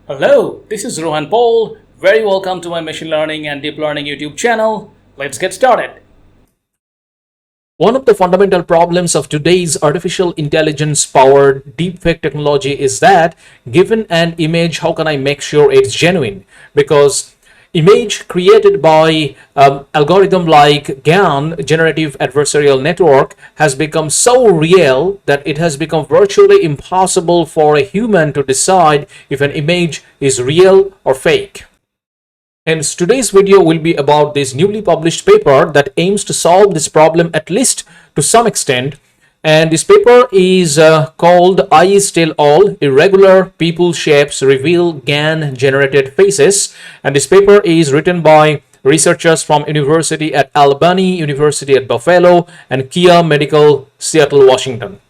Hello, this is Rohan-Paul. Very welcome to my machine learning and deep learning YouTube channel. Let's get started. One of the fundamental problems of today's artificial intelligence powered deepfake technology is that given an image, how can I make sure it's genuine? Because image created by algorithm like GAN, Generative Adversarial Network, has become so real that it has become virtually impossible for a human to decide if an image is real or fake. Hence, today's video will be about this newly published paper that aims to solve this problem at least to some extent. And this paper is called I Still All, Irregular People Shapes Reveal GAN-generated Faces. And this paper is written by researchers from University at Albany, University at Buffalo, and Kia Medical, Seattle, Washington.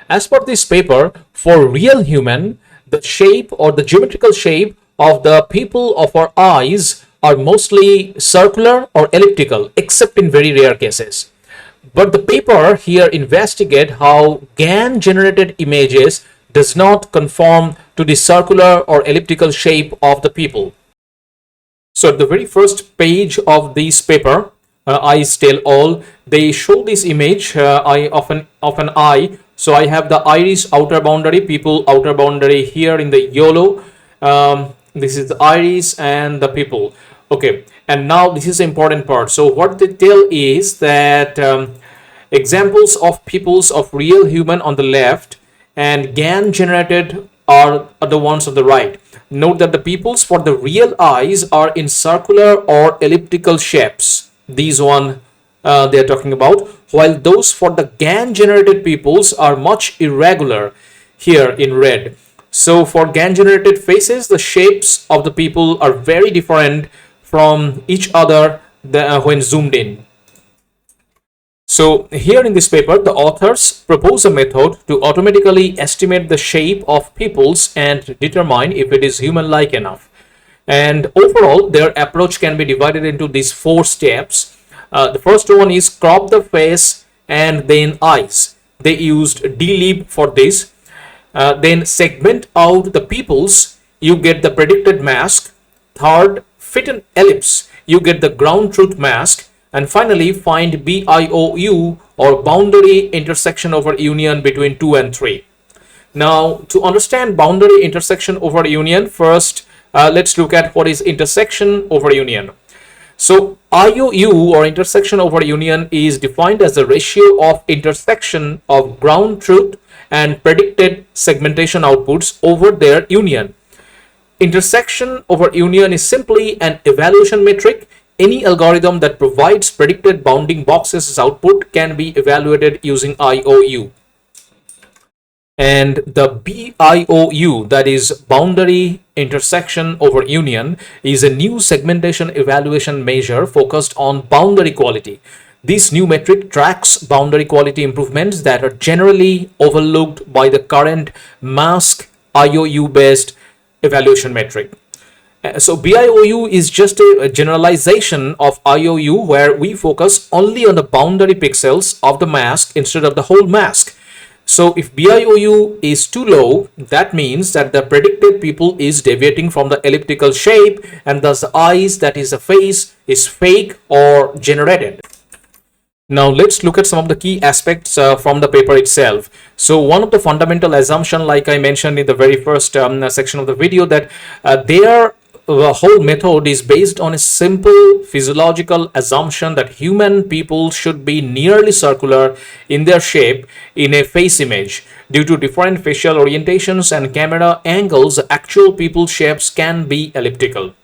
As per this paper, for real human, the shape or the geometrical shape of the pupil of our eyes are mostly circular or elliptical, except in very rare cases. But the paper here investigate how GAN-generated images does not conform to the circular or elliptical shape of the pupil. So at the very first page of this paper, I Still All, they show this image of an eye. So I have the iris outer boundary, pupil outer boundary here in the yellow. This is the iris and the pupil. Okay, and now this is the important part. So what they tell is that examples of pupils of real human on the left and GAN generated are the ones on the right. Note that the pupils for the real eyes are in circular or elliptical shapes. These one they are talking about, while those for the GAN generated pupils are much irregular here in red. So for GAN generated faces, the shapes of the people are very different from each other when zoomed in. So here in this paper, the authors propose a method to automatically estimate the shape of pupils and determine if it is human-like enough. And overall, their approach can be divided into these 4 steps. The first one is crop the face and then eyes. They used dlib for this. Then segment out the pupils, you get the predicted mask. Third, fit an ellipse, you get the ground truth mask. And finally, find BIOU or boundary intersection over union between 2 and 3. Now, to understand boundary intersection over union, first let's look at what is intersection over union. So IOU or intersection over union is defined as the ratio of intersection of ground truth and predicted segmentation outputs over their union. Intersection over union is simply an evaluation metric. Any algorithm that provides predicted bounding boxes as output can be evaluated using IOU. And the BIOU, that is boundary intersection over union, is a new segmentation evaluation measure focused on boundary quality. This new metric tracks boundary quality improvements that are generally overlooked by the current mask IOU based evaluation metric. So BIOU is just a generalization of IOU where we focus only on the boundary pixels of the mask instead of the whole mask. So if BIOU is too low, that means that the predicted pupil is deviating from the elliptical shape, and thus the eyes, that is the face, is fake or generated. Now let's look at some of the key aspects from the paper itself. So one of the fundamental assumption, like I mentioned in the very first section of the video, that the whole method is based on a simple physiological assumption that human people should be nearly circular in their shape in a face image. Due to different facial orientations and camera angles, actual people shapes can be elliptical.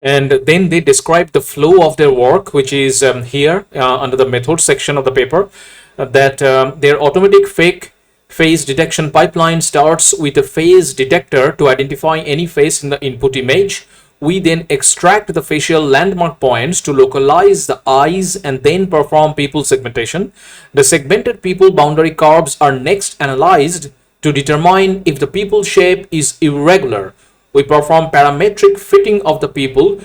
And then they describe the flow of their work, which is here under the method section of the paper, that their automatic fake face detection pipeline starts with a face detector to identify any face in the input image. We then extract the facial landmark points to localize the eyes and then perform pupil segmentation. The segmented pupil boundary curves are next analyzed to determine if the pupil shape is irregular. We perform parametric fitting of the pupil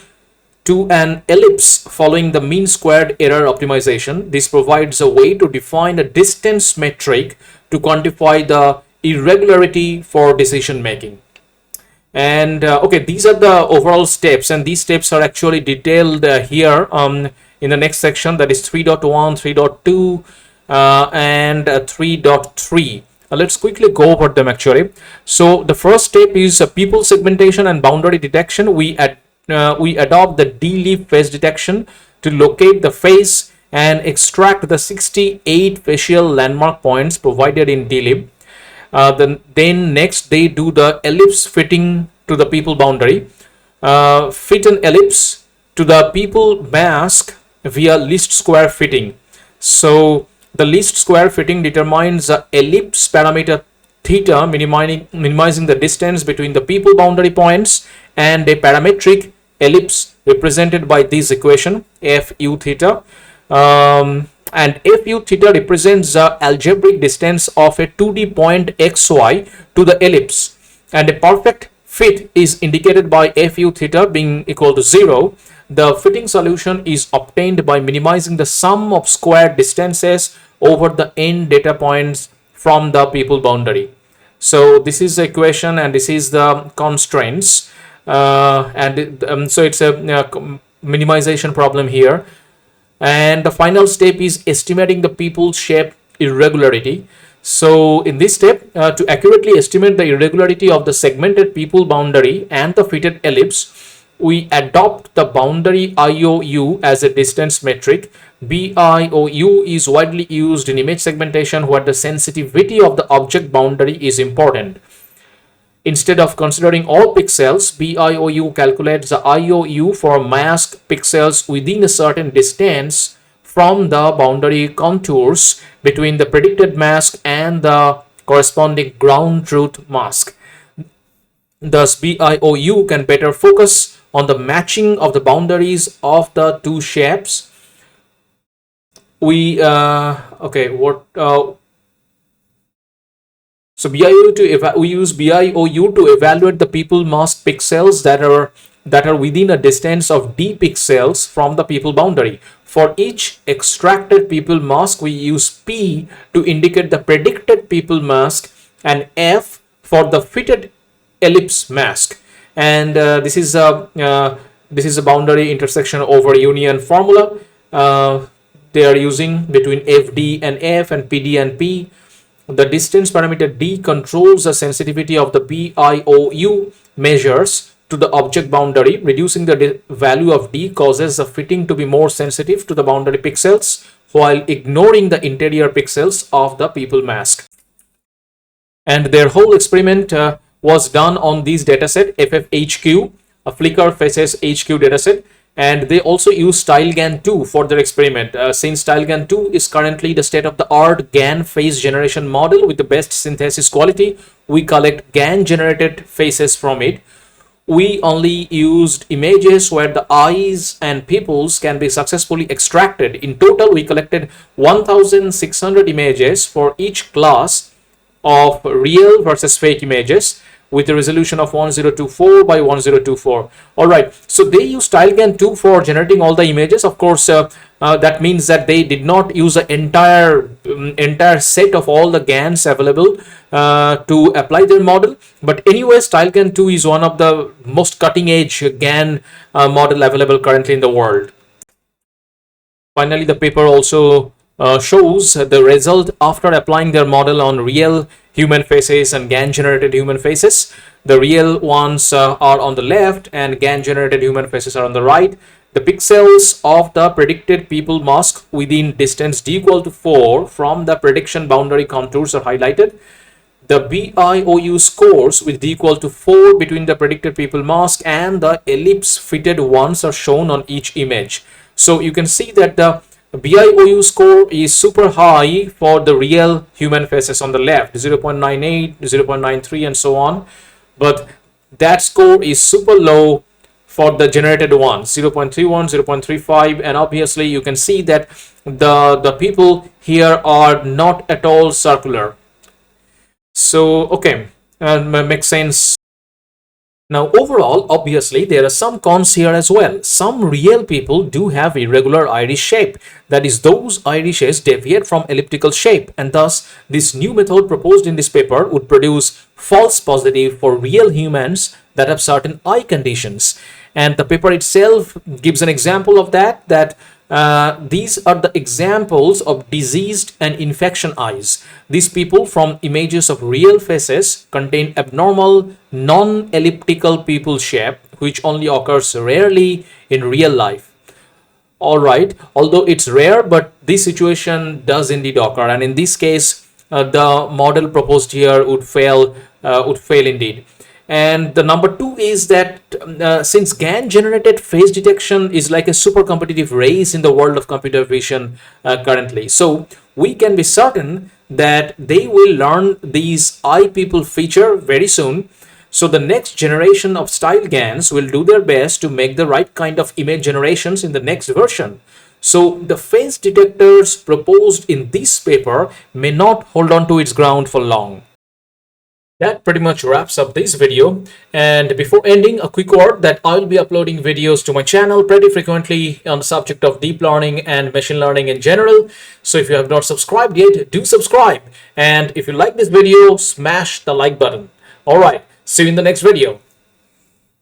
to an ellipse following the mean squared error optimization. This provides a way to define a distance metric to quantify the irregularity for decision making. And okay, these are the overall steps, and these steps are actually detailed here in the next section, that is 3.1, 3.2, and 3.3. Let's quickly go over them actually. So the first step is people segmentation and boundary detection. We adopt the D-leaf face detection to locate the face and extract the 68 facial landmark points provided in D-leaf. Then next they do the ellipse fitting to the people boundary. Fit an ellipse to the people mask via least square fitting. So the least square fitting determines the ellipse parameter theta, minimizing the distance between the people boundary points, and a parametric ellipse represented by this equation fu theta. And fu theta represents the algebraic distance of a 2D point xy to the ellipse, and a perfect fit is indicated by fu theta being equal to 0. The fitting solution is obtained by minimizing the sum of squared distances over the n data points from the people boundary. So this is the equation, and this is the constraints, so it's a minimization problem here. And the final step is estimating the people shape irregularity. So in this step, to accurately estimate the irregularity of the segmented people boundary and the fitted ellipse, we adopt the boundary IOU as a distance metric. BIOU is widely used in image segmentation where the sensitivity of the object boundary is important. Instead of considering all pixels, BIOU calculates the IOU for masked pixels within a certain distance from the boundary contours between the predicted mask and the corresponding ground truth mask. Thus, BIOU can better focus on the matching of the boundaries of the two shapes. We okay, what So we use BIOU to evaluate the people mask pixels that are within a distance of d pixels from the people boundary. For each extracted people mask, we use P to indicate the predicted people mask and F for the fitted ellipse mask. And this is a boundary intersection over union formula. They are using between FD and F and PD and P. The distance parameter D controls the sensitivity of the BIOU measures to the object boundary. Reducing the value of D causes the fitting to be more sensitive to the boundary pixels while ignoring the interior pixels of the people mask. And their whole experiment was done on this dataset FFHQ, a Flickr Faces HQ dataset. And they also use StyleGAN2 for their experiment. Since StyleGAN2 is currently the state-of-the-art GAN face generation model with the best synthesis quality, we collect GAN-generated faces from it. We only used images where the eyes and pupils can be successfully extracted. In total, we collected 1,600 images for each class of real versus fake images, with a resolution of 1024 by 1024. All right, so they use StyleGAN2 for generating all the images. Of course, that means that they did not use the entire set of all the GANs available to apply their model. But anyway, StyleGAN2 is one of the most cutting-edge GAN model available currently in the world. Finally, the paper also shows the result after applying their model on real human faces and GAN-generated human faces. The real ones are on the left and GAN-generated human faces are on the right. The pixels of the predicted people mask within distance d equal to 4 from the prediction boundary contours are highlighted. The BIOU scores with d equal to 4 between the predicted people mask and the ellipse fitted ones are shown on each image. So you can see that the BIOU score is super high for the real human faces on the left, 0.98, 0.93 and so on. But that score is super low for the generated ones, 0.31, 0.35, and obviously you can see that the people here are not at all circular. So okay, makes sense. Now, overall, obviously, there are some cons here as well. Some real people do have irregular iris shape. That is, those irises deviate from elliptical shape, and thus, this new method proposed in this paper would produce false positive for real humans that have certain eye conditions. And the paper itself gives an example of that these are the examples of diseased and infection eyes. These people from images of real faces contain abnormal non-elliptical pupil shape, which only occurs rarely in real life. All right, although it's rare, but this situation does indeed occur, and in this case the model proposed here would fail indeed. And the number two is that since GAN generated face detection is like a super competitive race in the world of computer vision currently, so we can be certain that they will learn these eye people feature very soon. So the next generation of style GANs will do their best to make the right kind of image generations in the next version. So the face detectors proposed in this paper may not hold on to its ground for long. That pretty much wraps up this video. And before ending, a quick word that I'll be uploading videos to my channel pretty frequently on the subject of deep learning and machine learning in general. So if you have not subscribed yet, do subscribe. And if you like this video, smash the like button. All right, see you in the next video.